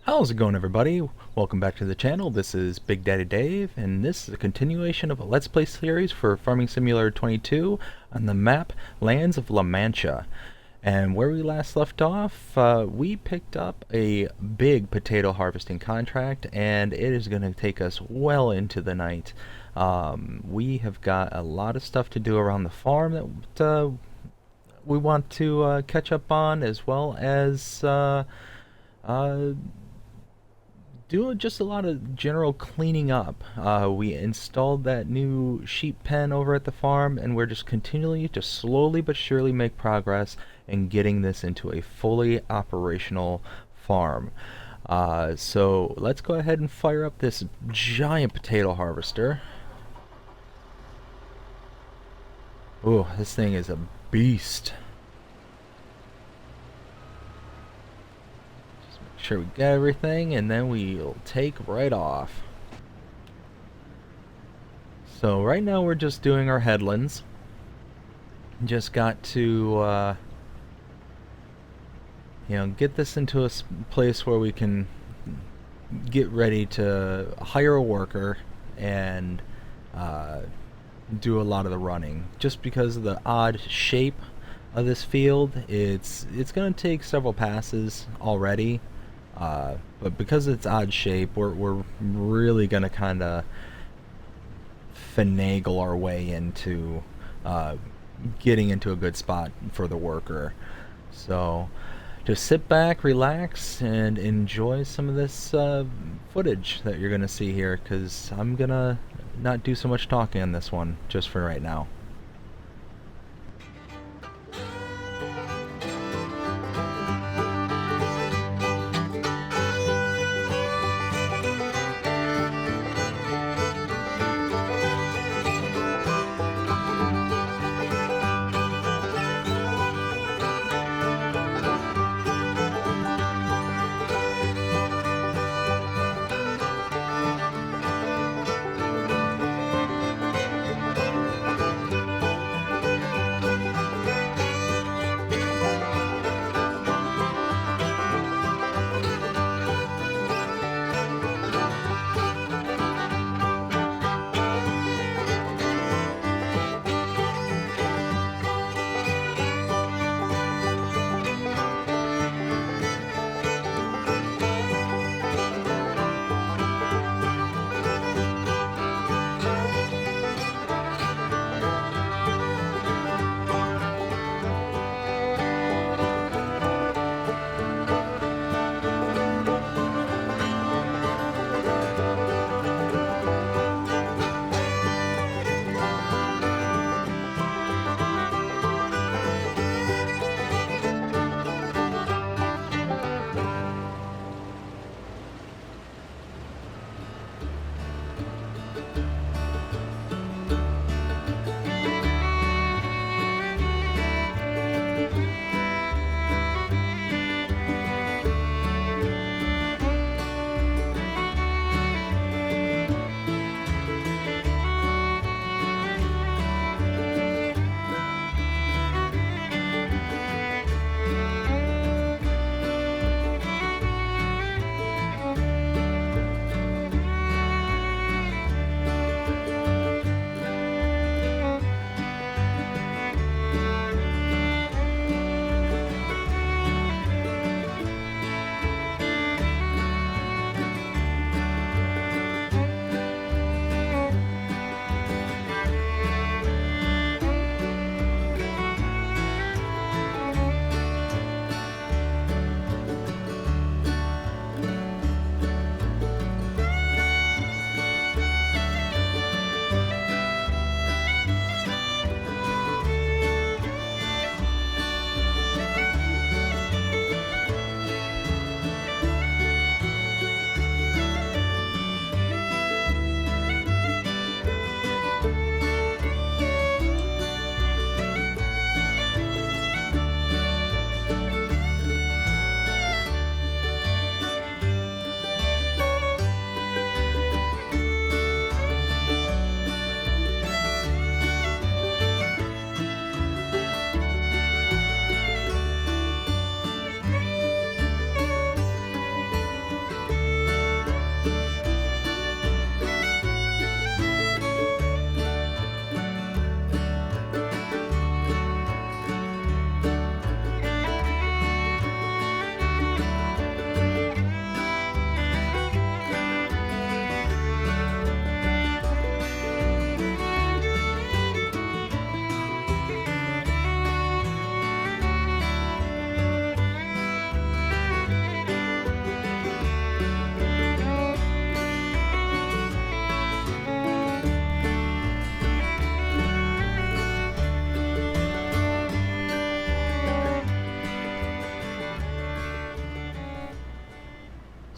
How's it going, everybody? Welcome back to the channel. This is Big Daddy Dave, and this is a continuation of a Let's Play series for Farming Simulator 22 on the map Lands of La Mancha. And where we last left off, we picked up a big potato harvesting contract, and it is going to take us well into the night. We have got a lot of stuff to do around the farm that we want to catch up on, as well as uh, doing just a lot of general cleaning up. We installed that new sheep pen over at the farm, and we're just continually to slowly but surely make progress in getting this into a fully operational farm. So let's go ahead and fire up this giant potato harvester. Ooh, this thing is a beast. Sure we get everything, and then we'll take right off. So right now we're just doing our headlands. Just got to get this into a place where we can get ready to hire a worker and do a lot of the running. Just because of the odd shape of this field, it's going to take several passes already. But because it's odd shape, we're really gonna kind of finagle our way into getting into a good spot for the worker. So just sit back, relax, and enjoy some of this footage that you're gonna see here, because I'm gonna not do so much talking on this one just for right now.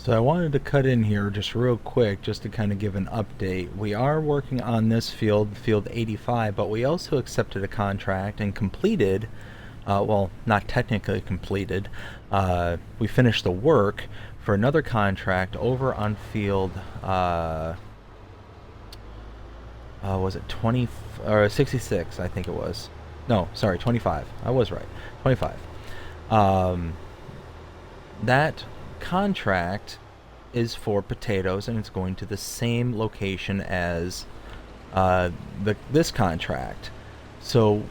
So I wanted to cut in here just real quick just to kind of give an update. We are working on this field, field 85, but we also accepted a contract and completed, well, not technically completed, we finished the work for another contract over on field, was it 20 or 66, I think it was. No, sorry, 25. I was right. 25. Um, that contract is for potatoes, and it's going to the same location as this contract. So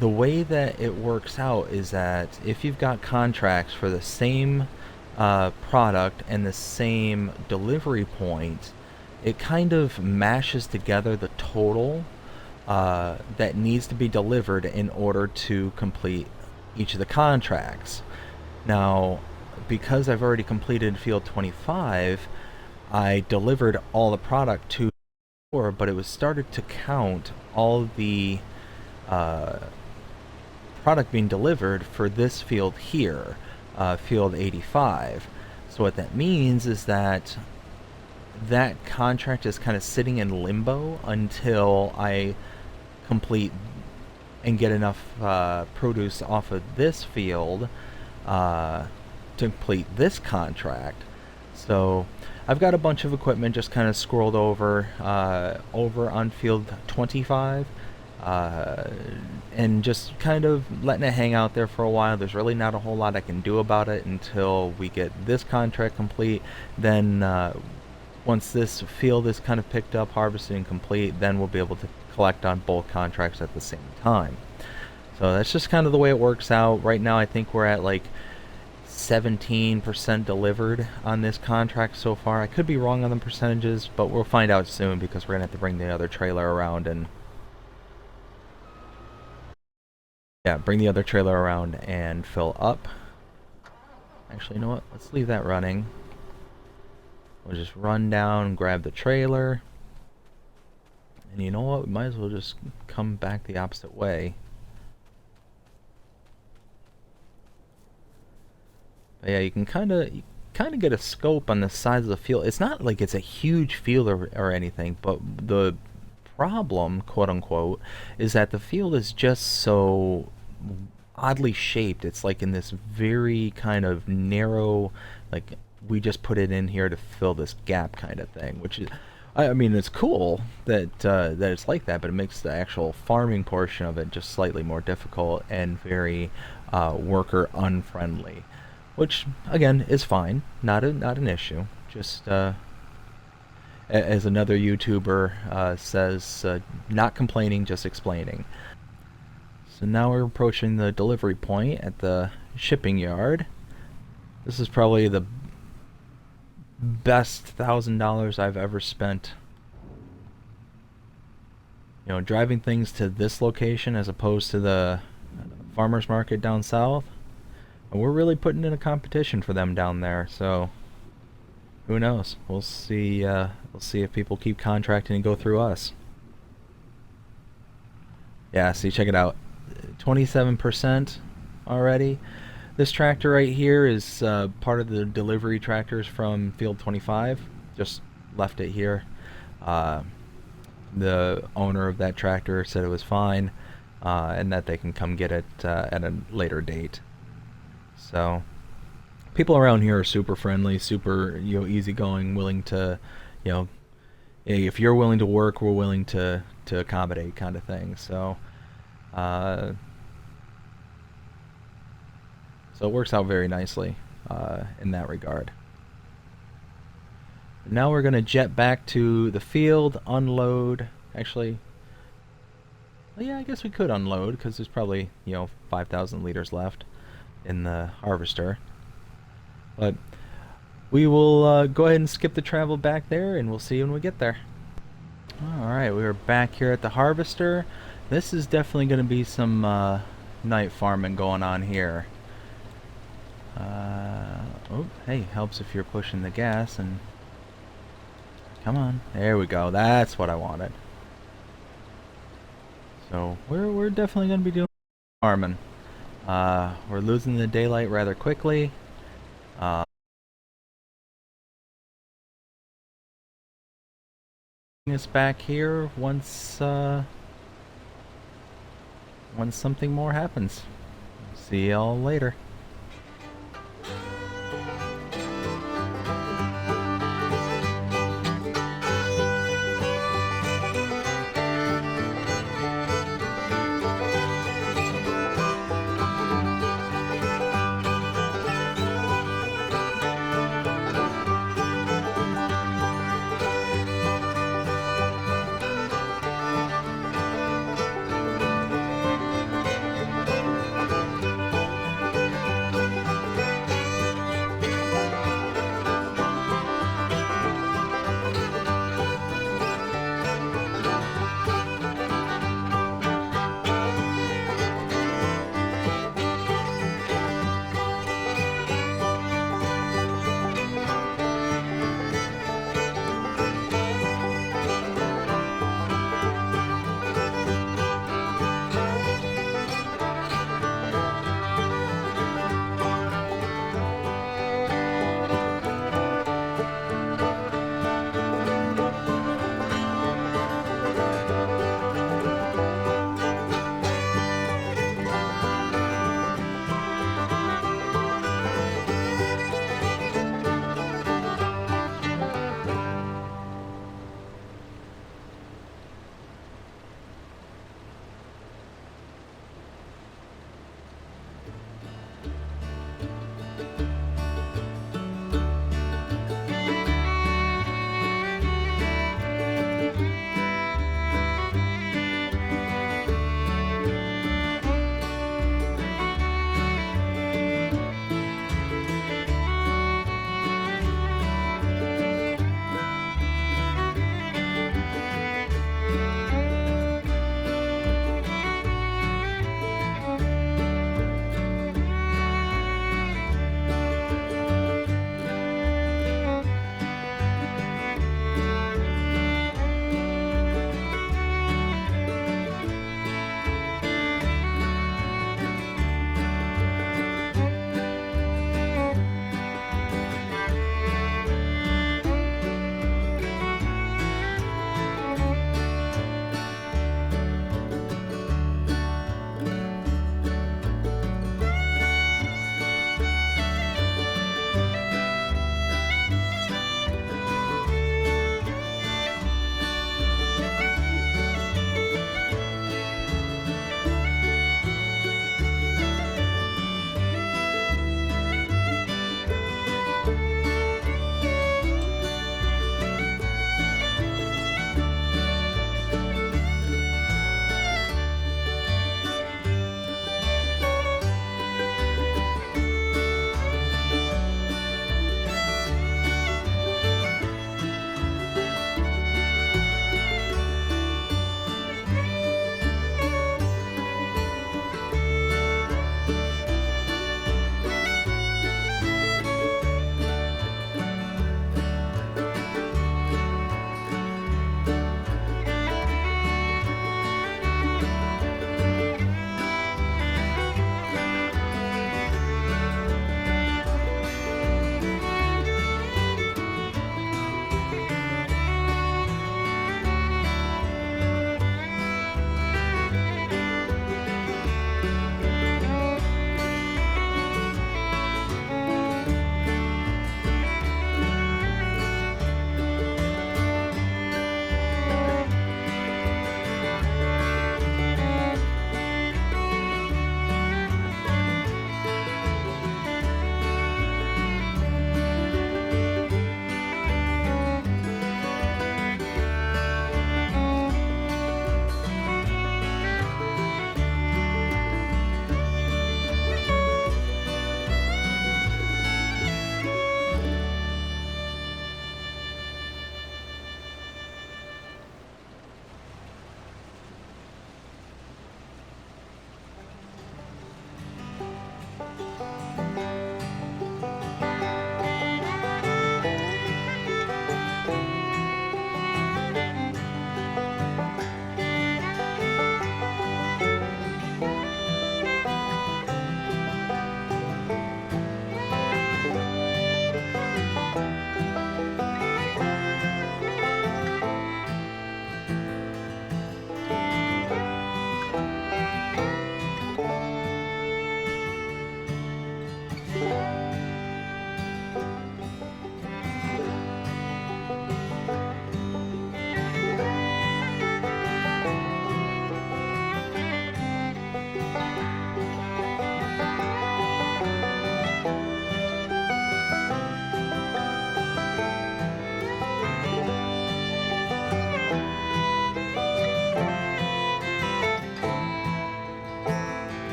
the way that it works out is that if you've got contracts for the same product and the same delivery point, it kind of mashes together the total that needs to be delivered in order to complete each of the contracts. Now, because I've already completed field 25, I delivered all the product to the, but it was started to count all the product being delivered for this field here, field 85. So what that means is that that contract is kind of sitting in limbo until I complete and get enough produce off of this field to complete this contract. So I've got a bunch of equipment just kind of scrolled over on field 25 and just kind of letting it hang out there for a while. There's really not a whole lot I can do about it until we get this contract complete. Then once this field is kind of picked up, harvested, and complete, then we'll be able to collect on both contracts at the same time. So that's just kind of the way it works out. Right now I think we're at like 17% delivered on this contract so far. I could be wrong on the percentages, but we'll find out soon because we're going to have to bring the other trailer around and bring the other trailer around and fill up. Actually, you know what? Let's leave that running. We'll just run down, grab the trailer. And you know what? We might as well just come back the opposite way. But yeah, you can kind of get a scope on the size of the field. It's not like it's a huge field or anything, but the problem, quote unquote, is that the field is just so oddly shaped. It's like in this very kind of narrow, like we just put it in here to fill this gap kind of thing, which is, I mean, it's cool that that it's like that, but it makes the actual farming portion of it just slightly more difficult and very worker unfriendly, which again is fine, not an issue. Just as another YouTuber says, not complaining, just explaining. So now we're approaching the delivery point at the shipping yard. This is probably the best $1,000 I've ever spent. You know, driving things to this location as opposed to the farmer's market down south. And we're really putting in a competition for them down there, so who knows? We'll see if people keep contracting and go through us. Yeah, see, check it out. 27% already. This tractor right here is part of the delivery tractors from field 25. Just left it here. The owner of that tractor said it was fine, and that they can come get it at a later date. So people around here are super friendly, super easygoing, willing to, if you're willing to work, we're willing to accommodate, kind of thing. So so it works out very nicely in that regard. Now we're going to jet back to the field, unload. Actually, well, yeah, I guess we could unload because there's probably 5,000 liters left in the harvester. But we will go ahead and skip the travel back there, and we'll see you when we get there. Alright, we are back here at the harvester. This is definitely going to be some night farming going on here. Oh, hey, helps if you're pushing the gas and... Come on. There we go. That's what I wanted. So, we're definitely going to be doing farming. We're losing the daylight rather quickly. us back here once something more happens. See y'all later.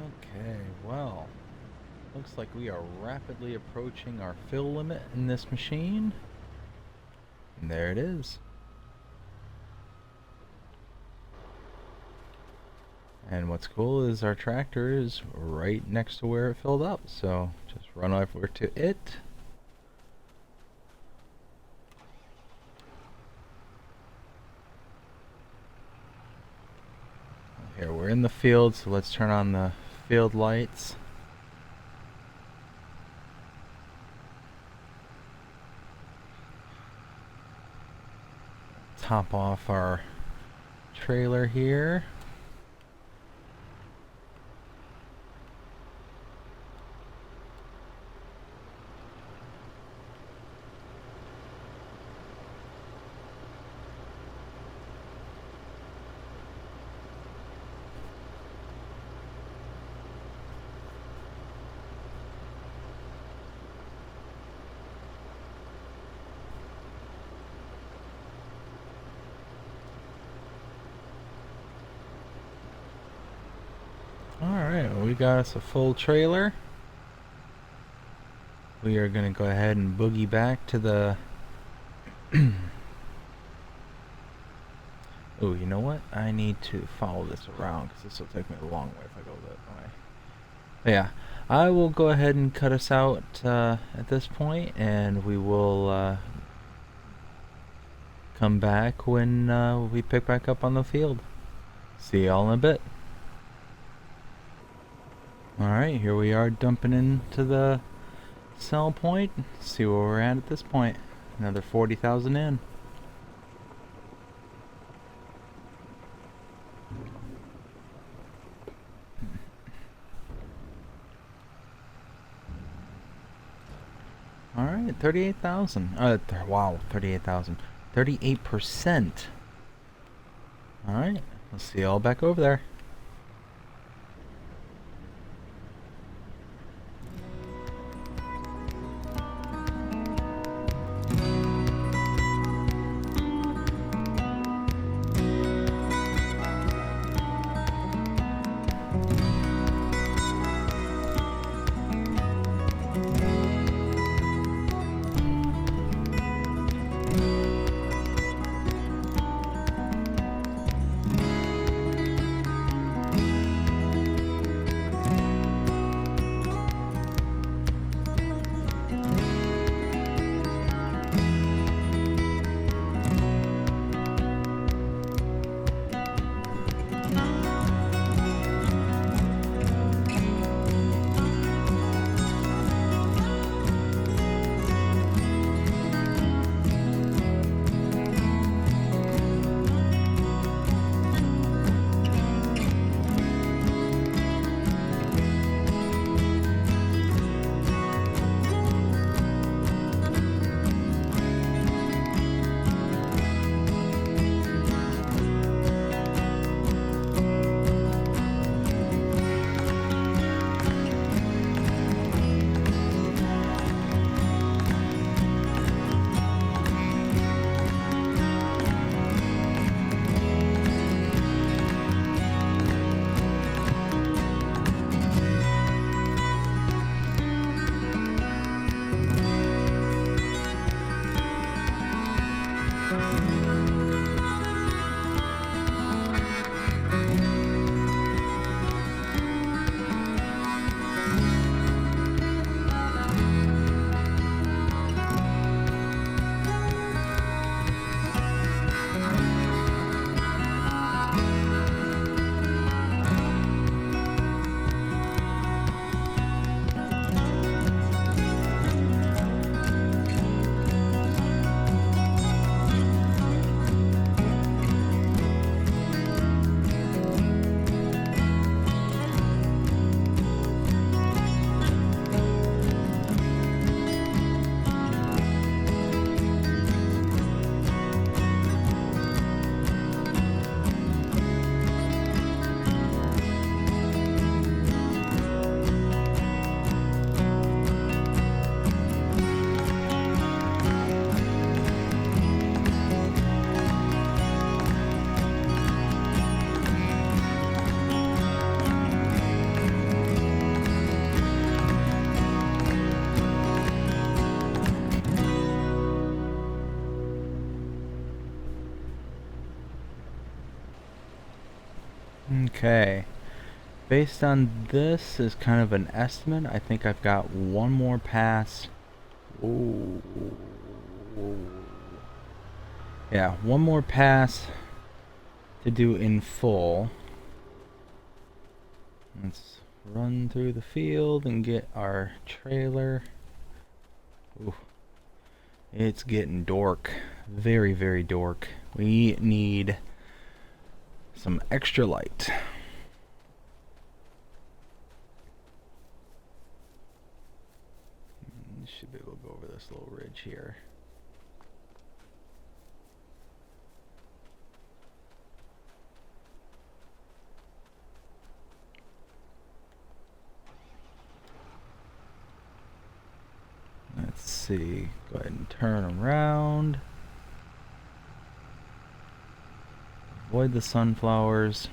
Okay, well, looks like we are rapidly approaching our fill limit in this machine. And there it is. And what's cool is our tractor is right next to where it filled up, so just run over to it. Here, we're in the field, so let's turn on the field lights. Top off our trailer here. Alright, well, we got us a full trailer. We are going to go ahead and boogie back to the... Oh, you know what? I need to follow this around because this will take me a long way if I go that way. But yeah, I will go ahead and cut us out at this point, and we will come back when we pick back up on the field. See y'all in a bit. Alright, here we are dumping into the sell point. See where we're at this point. Another 40,000 in. Alright, 38,000. Wow, 38,000. 38%. Alright, let's see y'all back over there. Okay. Based on this is kind of an estimate. I think I've got one more pass. Ooh. Yeah, one more pass to do in full. Let's run through the field and get our trailer. Ooh. It's getting dork. Very, very dork. We need some extra light. Should be able to go over this little ridge here. Let's see. Go ahead and turn around. Avoid the sunflowers.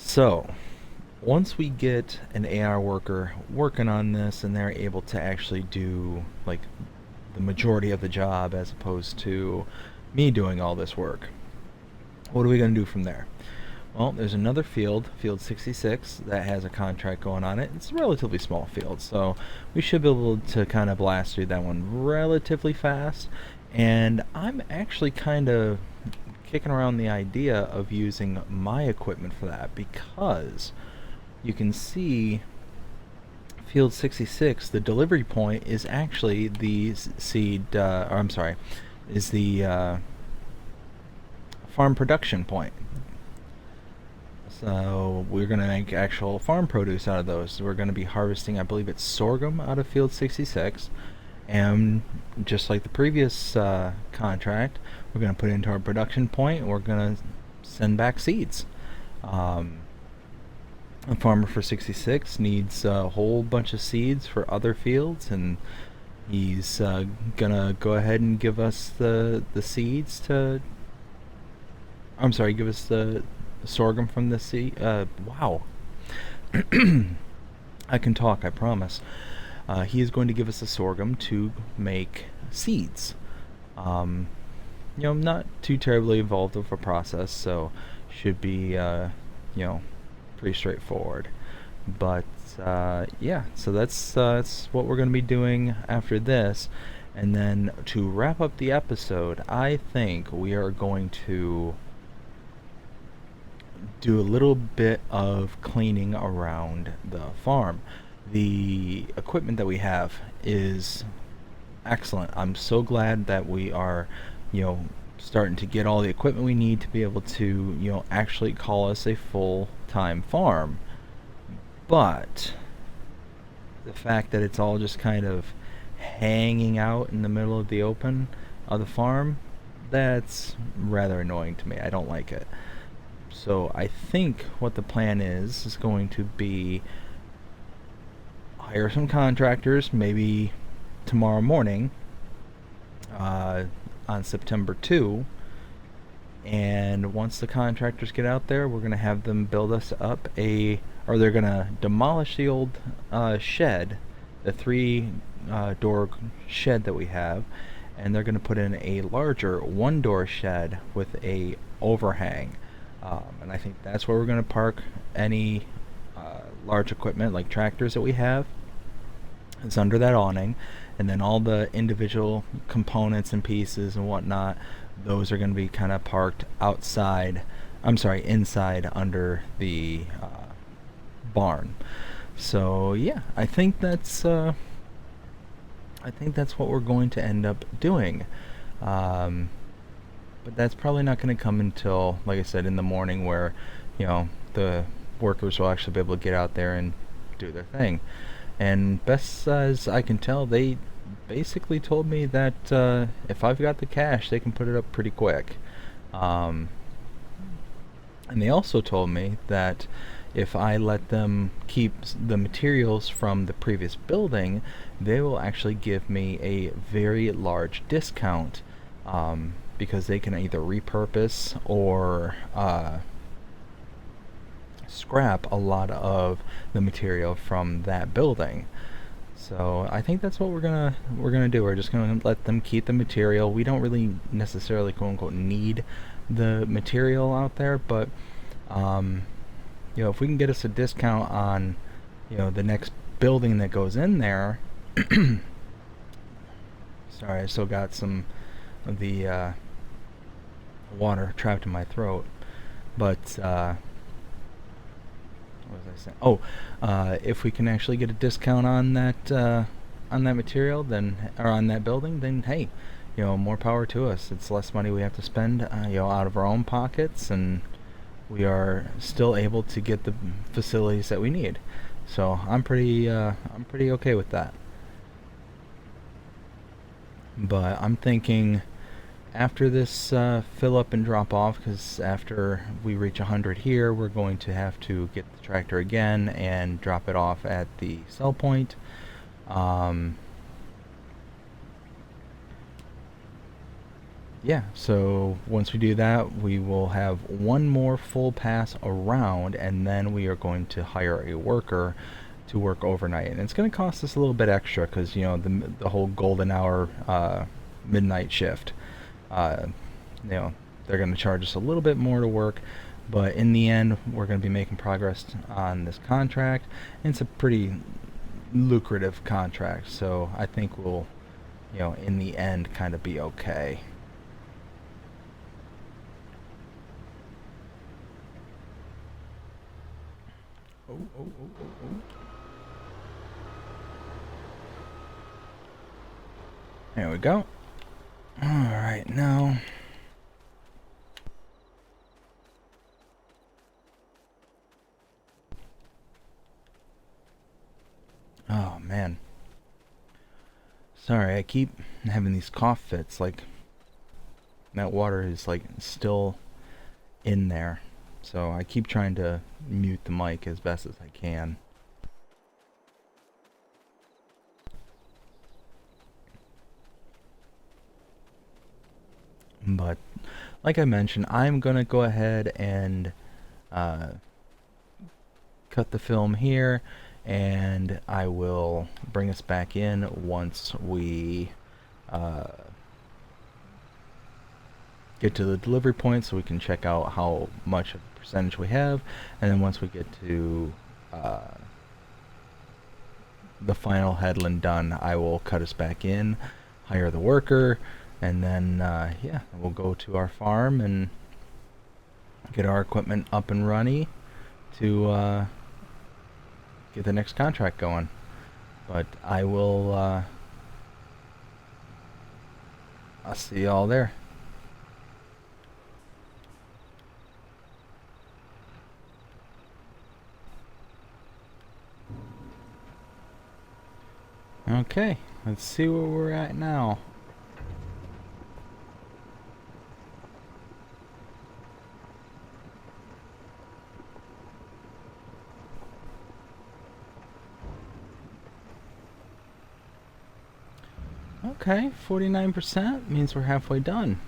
So, once we get an AR worker working on this and they're able to actually do like the majority of the job as opposed to me doing all this work, what are we going to do from there? Well, there's another field, field 66, that has a contract going on it. It's a relatively small field, so we should be able to kind of blast through that one relatively fast. And I'm actually kind of kicking around the idea of using my equipment for that, because you can see field 66, the delivery point is actually the seed, or I'm sorry, is the farm production point. So we're going to make actual farm produce out of those. We're going to be harvesting, I believe it's sorghum, out of field 66. And just like the previous contract, we're going to put it into our production point. We're going to send back seeds. A farmer for 66 needs a whole bunch of seeds for other fields, and he's gonna go ahead and give us the seeds to. I'm sorry, give us the sorghum from the seed. Wow. I can talk, I promise. He is going to give us the sorghum to make seeds. Not too terribly involved of a process, so should be, pretty straightforward. But yeah, so that's what we're going to be doing after this. And then to wrap up the episode, I think we are going to do a little bit of cleaning around the farm. The equipment that we have is excellent. I'm so glad that we are, starting to get all the equipment we need to be able to, actually call us a full-time farm. But the fact that it's all just kind of hanging out in the middle of the open of the farm, that's rather annoying to me. I don't like it. So I think what the plan is going to be hire some contractors, maybe tomorrow morning, on September 2. And once the contractors get out there, we're going to have them build us up or they're going to demolish the old shed, the three-door shed that we have, and they're going to put in a larger one-door shed with a overhang. And I think that's where we're going to park any large equipment like tractors that we have. It's under that awning, and then all the individual components and pieces and whatnot, those are going to be kind of parked inside under the barn. So yeah, I think that's what we're going to end up doing. but that's probably not going to come until, like I said, in the morning, where the workers will actually be able to get out there and do their thing. And best as I can tell, they basically told me that if I've got the cash, they can put it up pretty quick. Um, and they also told me that if I let them keep the materials from the previous building, they will actually give me a very large discount, because they can either repurpose or scrap a lot of the material from that building. So I think that's what we're gonna do. We're just gonna let them keep the material. We don't really necessarily quote unquote need the material out there, but um, if we can get us a discount on the next building that goes in there. Sorry, I still got some of the water trapped in my throat, but what was I saying? Oh, if we can actually get a discount on that material, then, or on that building, then hey, more power to us. It's less money we have to spend, out of our own pockets, and we are still able to get the facilities that we need. So I'm pretty okay with that. But I'm thinking, after this fill up and drop off, because after we reach 100 here, we're going to have to get the tractor again and drop it off at the sell point. Yeah, so once we do that, we will have one more full pass around, and then we are going to hire a worker to work overnight. And it's going to cost us a little bit extra, because the whole golden hour midnight shift. uh, they're going to charge us a little bit more to work, but in the end, we're going to be making progress on this contract, and it's a pretty lucrative contract, so I think we'll, in the end, kind of be okay. Oh, oh, oh, oh, oh. There we go. All right, now. Oh, man. Sorry, I keep having these cough fits. Like, that water is, like, still in there. So I keep trying to mute the mic as best as I can. But like I mentioned, I'm gonna go ahead and cut the film here, and I will bring us back in once we get to the delivery point, so we can check out how much of the percentage we have, and then once we get to the final headland done, I will cut us back in, hire the worker, and then yeah, we'll go to our farm and get our equipment up and running to get the next contract going. But I will I'll see y'all there. Okay, let's see where we're at now. Okay, 49% means we're halfway done.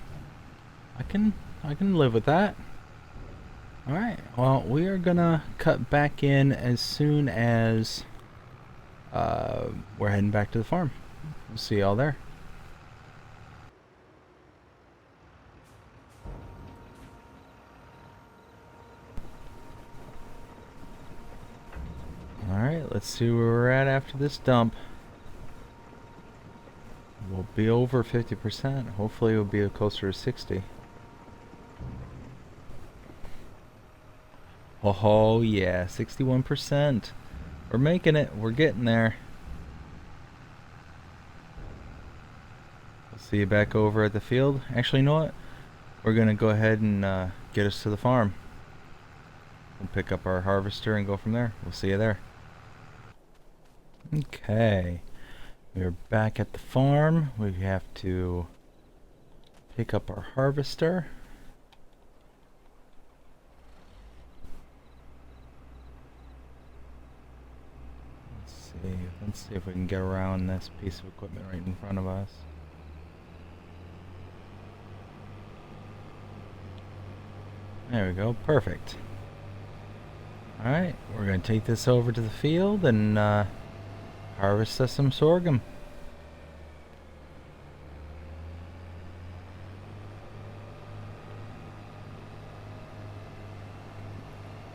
I can live with that. Alright, well, we are gonna cut back in as soon as we're heading back to the farm. We'll see y'all there. Alright, let's see where we're at after this dump. We'll be over 50%. Hopefully we'll be closer to 60. Oh yeah, 61%. We're making it. We're getting there. We'll see you back over at the field. Actually, you know what? we're gonna go ahead and get us to the farm. We'll pick up our harvester and go from there. We'll see you there. Okay, we're back at the farm. We have to pick up our harvester. Let's see if we can get around this piece of equipment right in front of us. There we go, perfect. Alright, we're going to take this over to the field and harvest us some sorghum.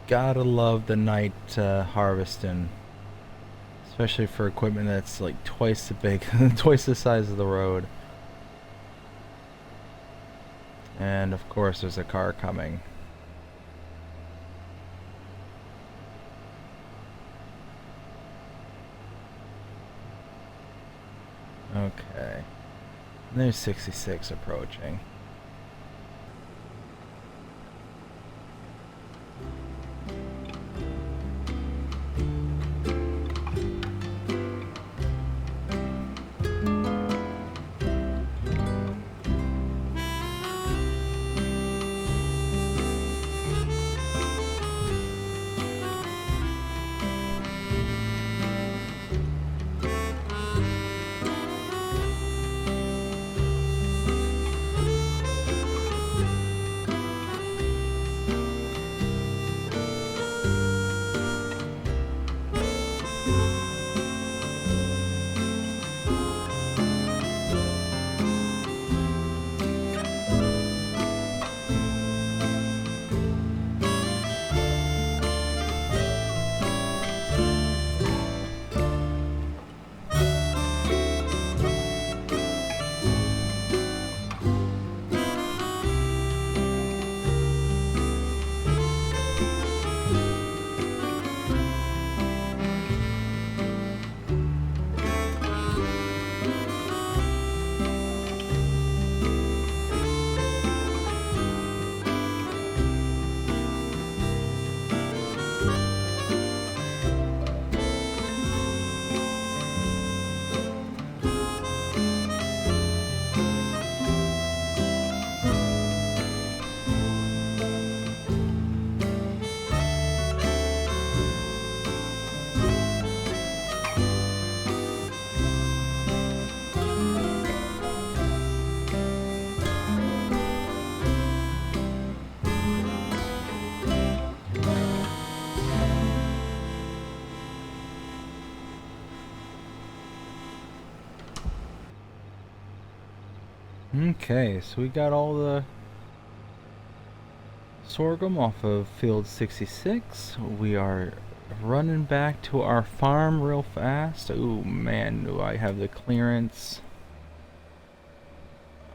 Gotta love the night harvesting. Especially for equipment that's like twice the big, twice the size of the road. And of course there's a car coming. Okay. And there's 66 approaching. Okay, so we got all the sorghum off of field 66. We are running back to our farm real fast. Oh man, do I have the clearance?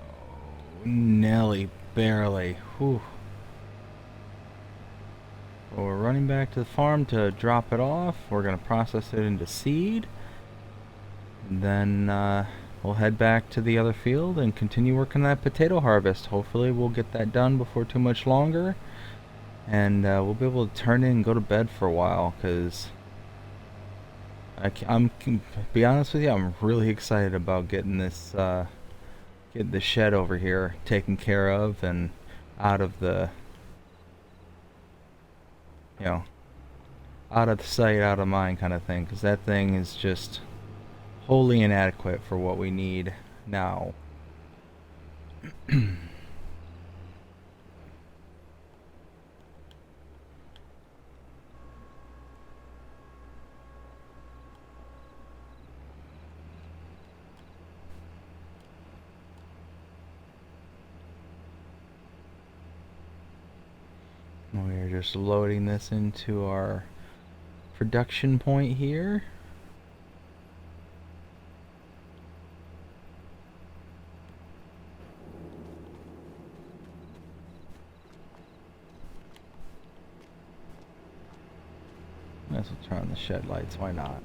Oh, Nelly, barely. Whew. Well, we're running back to the farm to drop it off. We're gonna process it into seed. And then we'll head back to the other field and continue working that potato harvest. Hopefully we'll get that done before too much longer. And we'll be able to turn in and go to bed for a while, because I'm be honest with you, I'm really excited about getting this getting the shed over here taken care of and out of the, you know, out of sight, out of mind kind of thing, because that thing is just wholly inadequate for what we need now. We're just loading this into our production point here. Might as well turn on the shed lights, why not?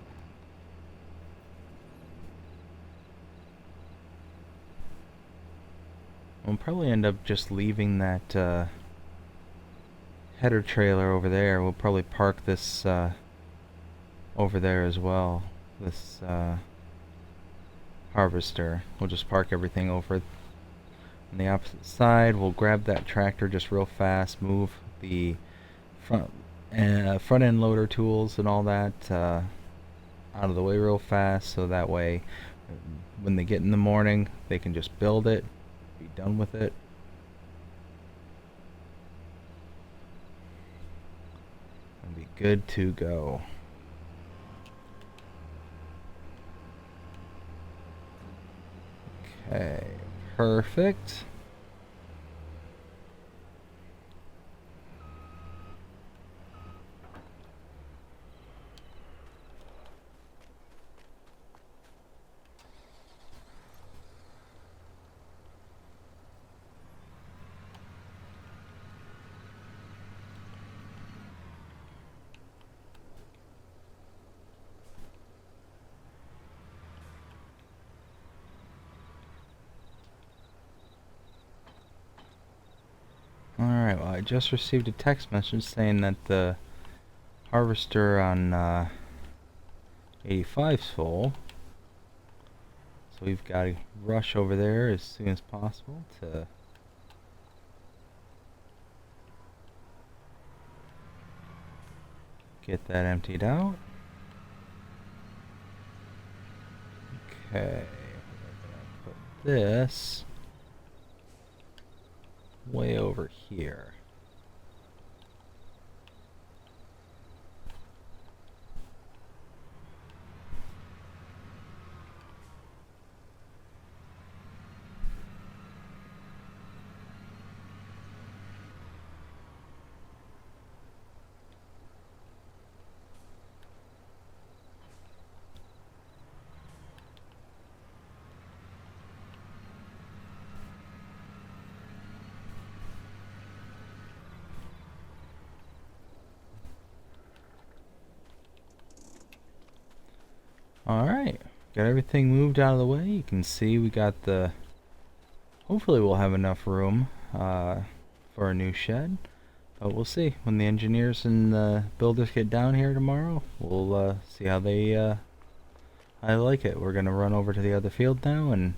We'll probably end up just leaving that header trailer over there. We'll probably park this over there as well. This harvester. We'll just park everything over on the opposite side. We'll grab that tractor just real fast, move the front end loader tools and all that out of the way real fast, so that way when they get in the morning they can just build it, be done with it. And be good to go. Okay, perfect. Alright, well, I just received a text message saying that the harvester on 85's full. So we've got to rush over there as soon as possible to get that emptied out. Okay, we're gonna put this way over here. Alright, got everything moved out of the way. You can see we got the... Hopefully we'll have enough room for a new shed. But we'll see. When the engineers and the builders get down here tomorrow, we'll see how they like it. We're going to run over to the other field now and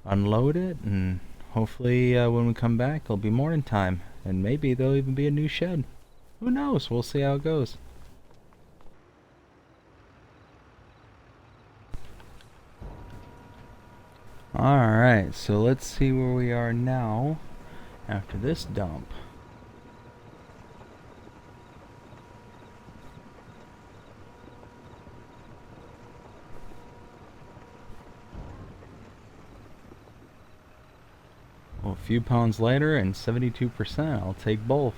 unload it. And hopefully when we come back, it'll be morning time. And maybe there'll even be a new shed. Who knows? We'll see how it goes. Alright, so let's see where we are now after this dump. Well, a few pounds later and 72%. I'll take both.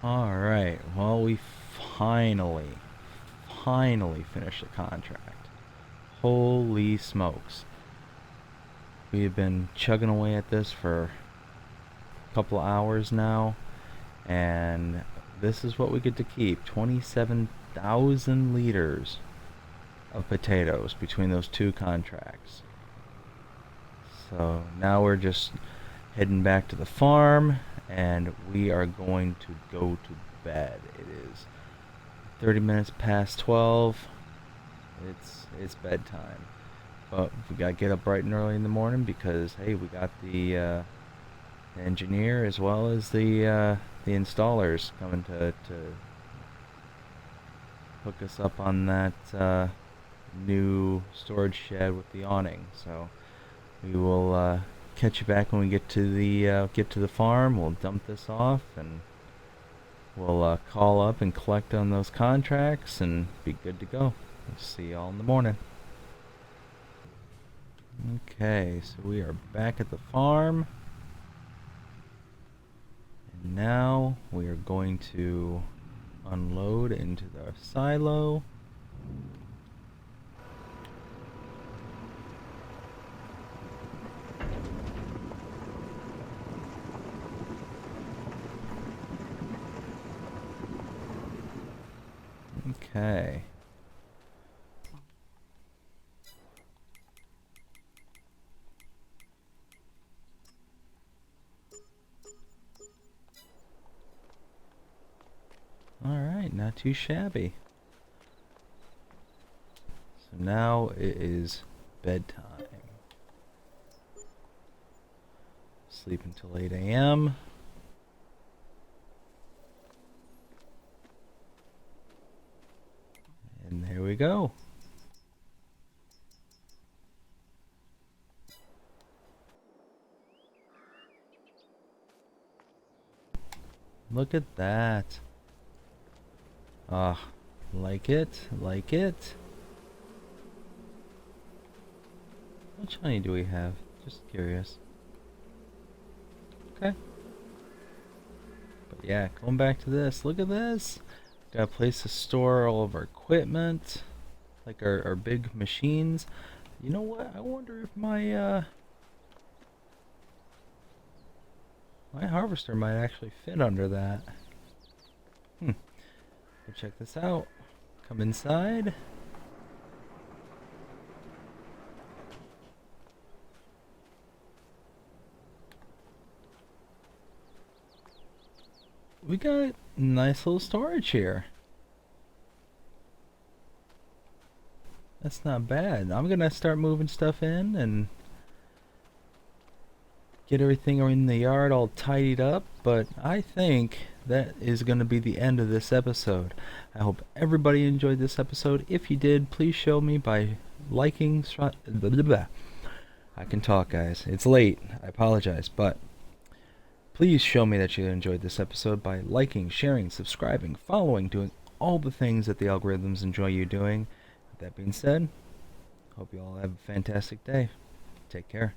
Alright, well, we finally, finally finished the contract. Holy smokes. We have been chugging away at this for a couple of hours now, and this is what we get to keep. 27,000 liters of potatoes between those two contracts. So now we're just heading back to the farm, and we are going to go to bed. It is 30 minutes past 12. It's bedtime. But we gotta get up bright and early in the morning because, hey, we got the engineer as well as the installers coming to hook us up on that new storage shed with the awning. So we will catch you back when we get to the farm. We'll dump this off, and we'll call up and collect on those contracts and be good to go. We'll see y'all in the morning. Okay, so we are back at the farm, and now we are going to unload into the silo. Okay. Alright, not too shabby. So now it is bedtime. Sleep until 8 a.m. And there we go. Look at that. Ah, like it, like it. How much honey do we have? Just curious. Okay. But yeah, going back to this. Look at this. Got a place to store all of our equipment, like our big machines. You know what? I wonder if my my harvester might actually fit under that. Go check this out. Come inside. We got a nice little storage here. That's not bad. I'm gonna start moving stuff in and get everything in the yard all tidied up, but I think that is going to be the end of this episode. I hope everybody enjoyed this episode. If you did, please show me by liking. I can talk, guys. It's late. I apologize, but please show me that you enjoyed this episode by liking, sharing, subscribing, following, doing all the things that the algorithms enjoy you doing. With that being said, hope you all have a fantastic day. Take care.